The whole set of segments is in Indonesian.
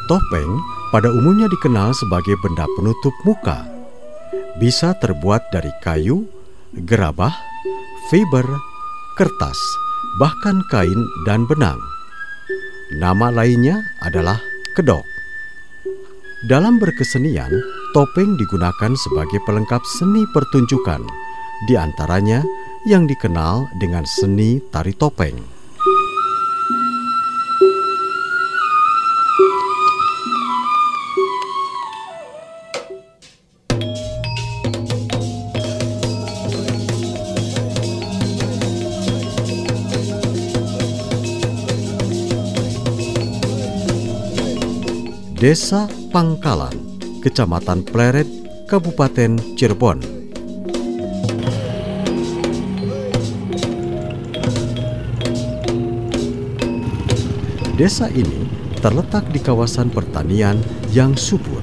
Topeng pada umumnya dikenal sebagai benda penutup muka. Bisa terbuat dari kayu, gerabah, fiber, kertas, bahkan kain dan benang. Nama lainnya adalah kedok. Dalam berkesenian, topeng digunakan sebagai pelengkap seni pertunjukan, di antaranya yang dikenal dengan seni tari topeng. Desa Pangkalan, Kecamatan Pleret, Kabupaten Cirebon. Desa ini terletak di kawasan pertanian yang subur.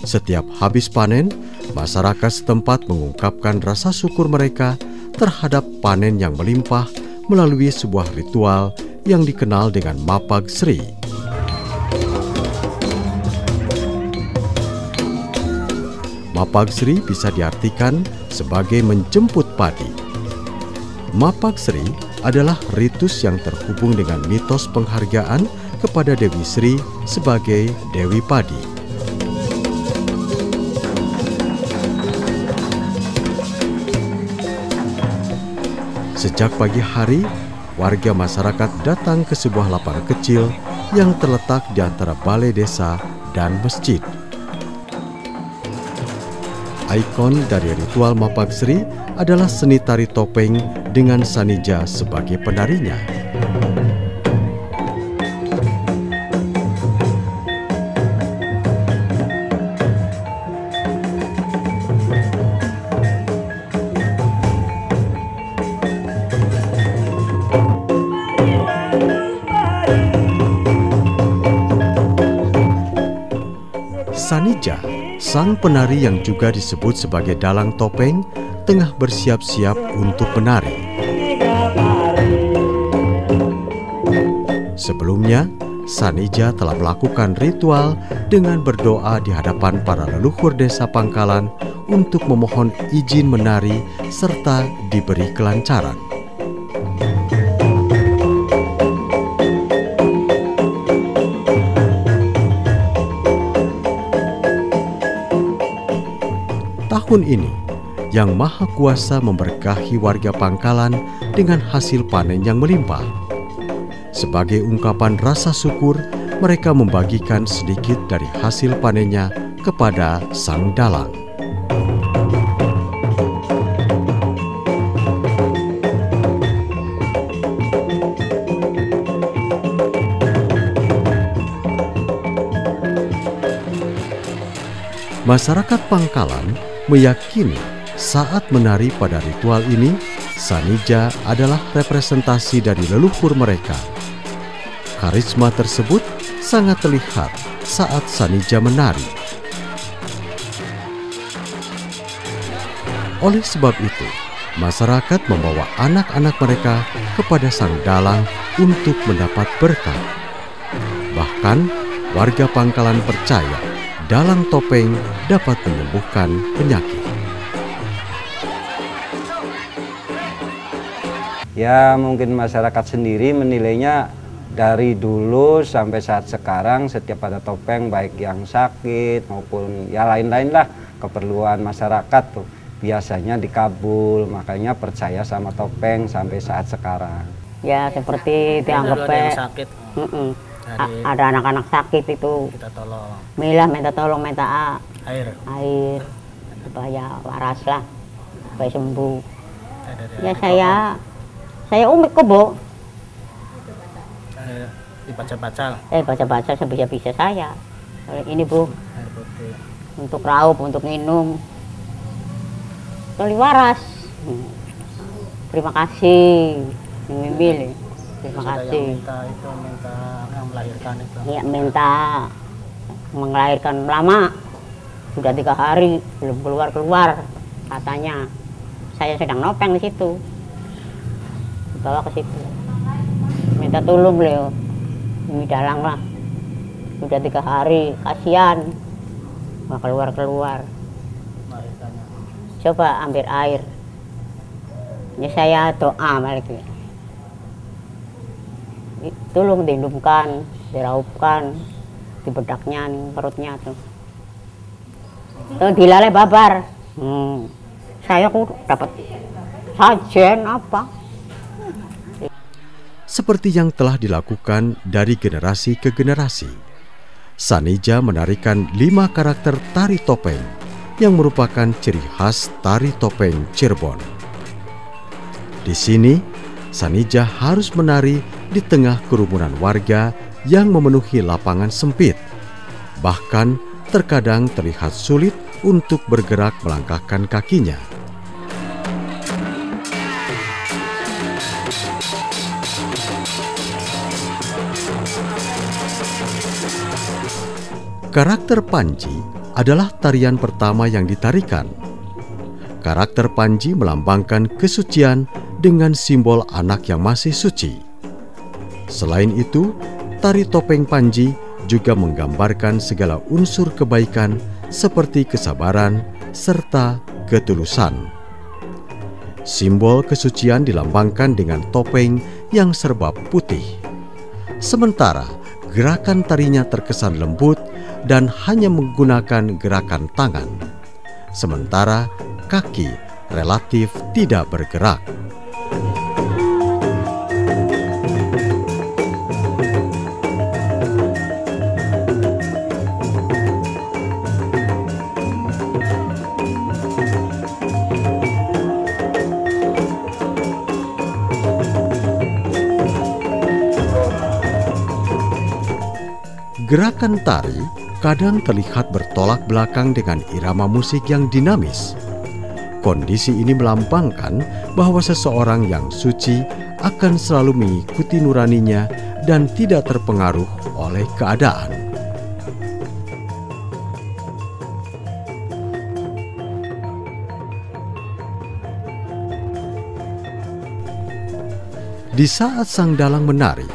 Setiap habis panen, masyarakat setempat mengungkapkan rasa syukur mereka terhadap panen yang melimpah melalui sebuah ritual yang dikenal dengan Mapag Sri. Mapag Sri bisa diartikan sebagai menjemput padi. Mapag Sri adalah ritus yang terhubung dengan mitos penghargaan kepada Dewi Sri sebagai Dewi Padi. Sejak pagi hari, warga masyarakat datang ke sebuah lapangan kecil yang terletak di antara balai desa dan masjid. Ikon dari ritual Mapag Sri adalah seni tari topeng dengan Sanija sebagai penarinya. Sanija, sang penari yang juga disebut sebagai dalang topeng, tengah bersiap-siap untuk menari. Sebelumnya, Sanija telah melakukan ritual dengan berdoa di hadapan para leluhur desa Pangkalan untuk memohon izin menari serta diberi kelancaran. Tahun ini, Yang Maha Kuasa memberkahi warga Pangkalan dengan hasil panen yang melimpah. Sebagai ungkapan rasa syukur, mereka membagikan sedikit dari hasil panennya kepada sang dalang. Masyarakat Pangkalan meyakini saat menari pada ritual ini, Sanija adalah representasi dari leluhur mereka. Karisma tersebut sangat terlihat saat Sanija menari. Oleh sebab itu, masyarakat membawa anak-anak mereka kepada sang dalang untuk mendapat berkah. Bahkan, warga Pangkalan percaya dalang topeng dapat menyembuhkan penyakit. Ya, mungkin masyarakat sendiri menilainya dari dulu sampai saat sekarang setiap ada topeng, baik yang sakit maupun ya lain-lain lah keperluan masyarakat tuh biasanya dikabul, makanya percaya sama topeng sampai saat sekarang. Ya seperti dianggap sakit. Ada anak-anak sakit itu kita tolong. Minta tolong, minta air supaya waras lah, supaya sembuh. Ya saya umik kok, Bu. Baca-baca sebisa-bisa saya. Ini, Bu. Untuk raup, untuk minum. Toli waras. Terima kasih. Mimil. Terima kasih. Minta yang melahirkan itu. Iya, minta melahirkan lama. Sudah 3 hari belum keluar-keluar, katanya. Saya sedang nopeng di situ, dibawa ke situ, minta tolong beliau, ini dalang lah. Sudah 3 hari, kasihan, nggak keluar-keluar. Coba ambil air. Ini saya doa lagi. Tolong dihidupkan, diraupkan di bedaknya, perutnya tuh. Tuh dilalai babar. Saya kok dapat sajen apa? Seperti yang telah dilakukan dari generasi ke generasi, Sanija menarikan 5 karakter tari topeng yang merupakan ciri khas tari topeng Cirebon. Di sini, Sanija harus menari di tengah kerumunan warga yang memenuhi lapangan sempit. Bahkan terkadang terlihat sulit untuk bergerak melangkahkan kakinya. Karakter Panji adalah tarian pertama yang ditarikan. Karakter Panji melambangkan kesucian dengan simbol anak yang masih suci. Selain itu, tari topeng Panji juga menggambarkan segala unsur kebaikan seperti kesabaran serta ketulusan. Simbol kesucian dilambangkan dengan topeng yang serba putih. Sementara gerakan tarinya terkesan lembut dan hanya menggunakan gerakan tangan. Sementara kaki relatif tidak bergerak. Gerakan tari kadang terlihat bertolak belakang dengan irama musik yang dinamis. Kondisi ini melambangkan bahwa seseorang yang suci akan selalu mengikuti nuraninya dan tidak terpengaruh oleh keadaan. Di saat sang dalang menari,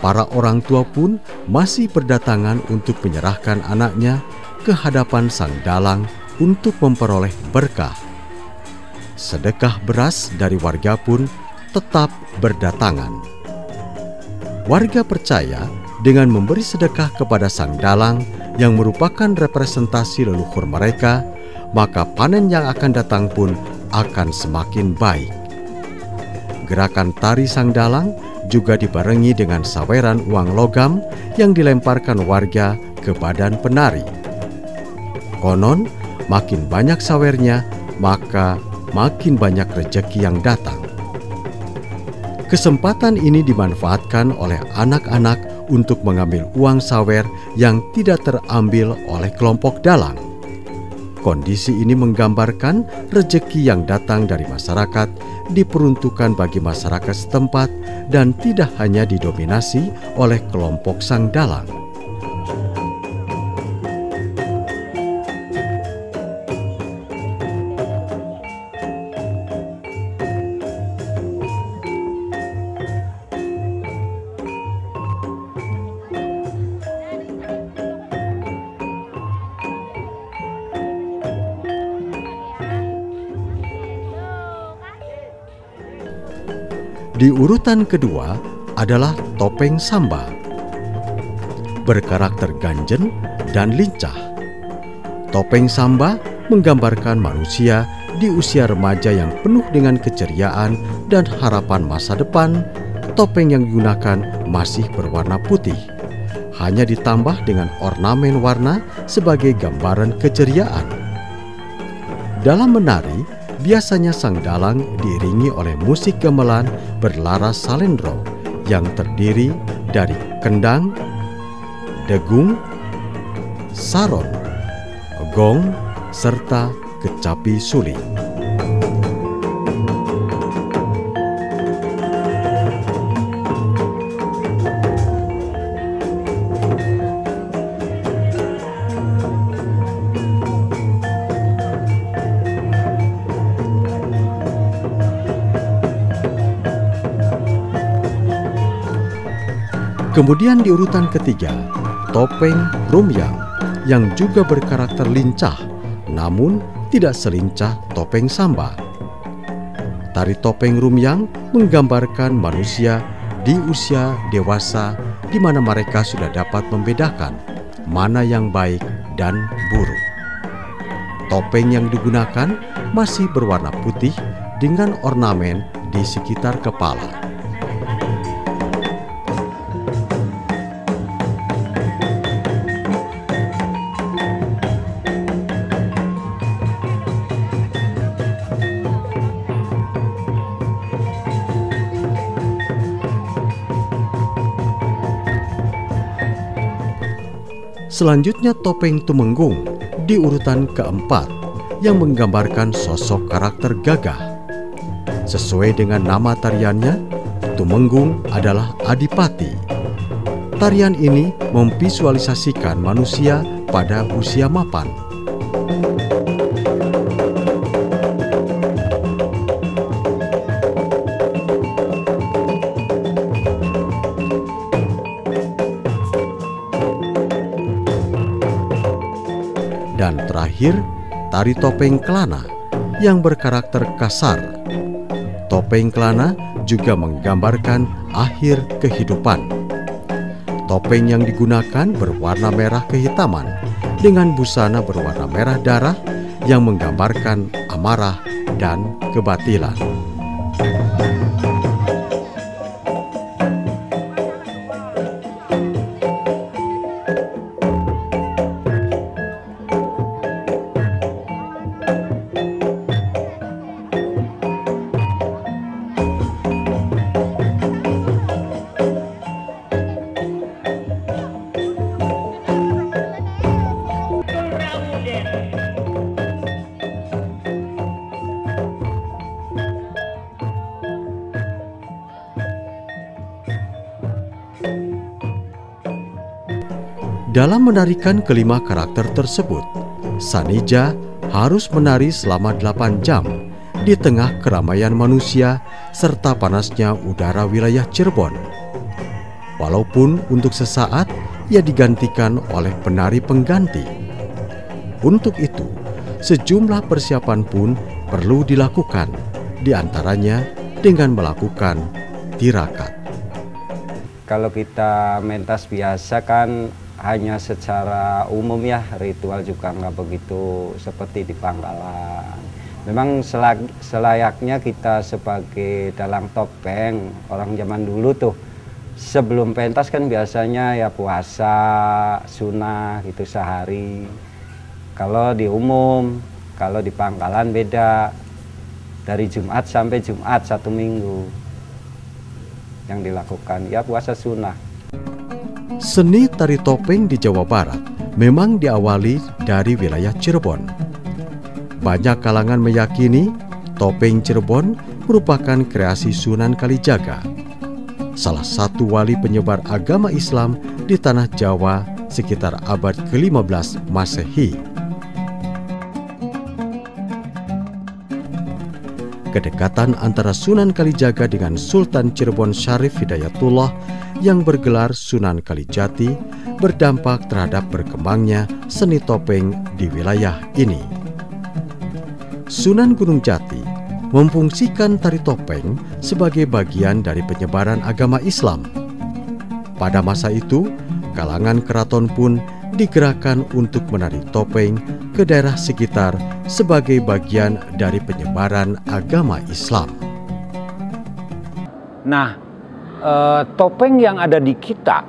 para orang tua pun masih berdatangan untuk menyerahkan anaknya ke hadapan sang dalang untuk memperoleh berkah. Sedekah beras dari warga pun tetap berdatangan. Warga percaya dengan memberi sedekah kepada sang dalang yang merupakan representasi leluhur mereka, maka panen yang akan datang pun akan semakin baik. Gerakan tari sang dalang juga dibarengi dengan saweran uang logam yang dilemparkan warga ke badan penari. Konon, makin banyak sawernya, maka makin banyak rejeki yang datang. Kesempatan ini dimanfaatkan oleh anak-anak untuk mengambil uang sawer yang tidak terambil oleh kelompok dalang. Kondisi ini menggambarkan rejeki yang datang dari masyarakat diperuntukkan bagi masyarakat setempat dan tidak hanya didominasi oleh kelompok sang dalang. Di urutan kedua adalah topeng samba, berkarakter ganjen dan lincah. Topeng samba menggambarkan manusia di usia remaja yang penuh dengan keceriaan dan harapan masa depan. Topeng yang digunakan masih berwarna putih, hanya ditambah dengan ornamen warna sebagai gambaran keceriaan. Dalam menari, biasanya sang dalang diiringi oleh musik gamelan berlaras salendro yang terdiri dari kendang, degung, saron, gong, serta kecapi suling. Kemudian di urutan ketiga, topeng rumyang yang juga berkarakter lincah, namun tidak selincah topeng samba. Tari topeng rumyang menggambarkan manusia di usia dewasa di mana mereka sudah dapat membedakan mana yang baik dan buruk. Topeng yang digunakan masih berwarna putih dengan ornamen di sekitar kepala. Selanjutnya topeng tumenggung di urutan keempat yang menggambarkan sosok karakter gagah. Sesuai dengan nama tariannya, tumenggung adalah adipati. Tarian ini memvisualisasikan manusia pada usia mapan. Dan terakhir, tari topeng kelana yang berkarakter kasar. Topeng kelana juga menggambarkan akhir kehidupan. Topeng yang digunakan berwarna merah kehitaman dengan busana berwarna merah darah yang menggambarkan amarah dan kebatilan. Dalam menarikan kelima karakter tersebut, Sanija harus menari selama 8 jam di tengah keramaian manusia serta panasnya udara wilayah Cirebon. Walaupun untuk sesaat ia digantikan oleh penari pengganti. Untuk itu, sejumlah persiapan pun perlu dilakukan, di antaranya dengan melakukan tirakat. Kalau kita mentas biasa kan hanya secara umum ya, ritual juga nggak begitu seperti di Pangkalan. Memang selayaknya kita sebagai dalang topeng orang zaman dulu tuh, sebelum pentas kan biasanya ya puasa, sunah gitu sehari. Kalau di umum, kalau di Pangkalan beda, dari Jumat sampai Jumat 1 minggu yang dilakukan ya puasa sunah. Seni tari topeng di Jawa Barat memang diawali dari wilayah Cirebon. Banyak kalangan meyakini topeng Cirebon merupakan kreasi Sunan Kalijaga, salah satu wali penyebar agama Islam di tanah Jawa sekitar abad ke-15 Masehi. Kedekatan antara Sunan Kalijaga dengan Sultan Cirebon Syarif Hidayatullah yang bergelar Sunan Kalijati berdampak terhadap berkembangnya seni topeng di wilayah ini. Sunan Gunung Jati memfungsikan tari topeng sebagai bagian dari penyebaran agama Islam. Pada masa itu, kalangan keraton pun digerakkan untuk menari topeng ke daerah sekitar sebagai bagian dari penyebaran agama Islam. Nah, topeng yang ada di kita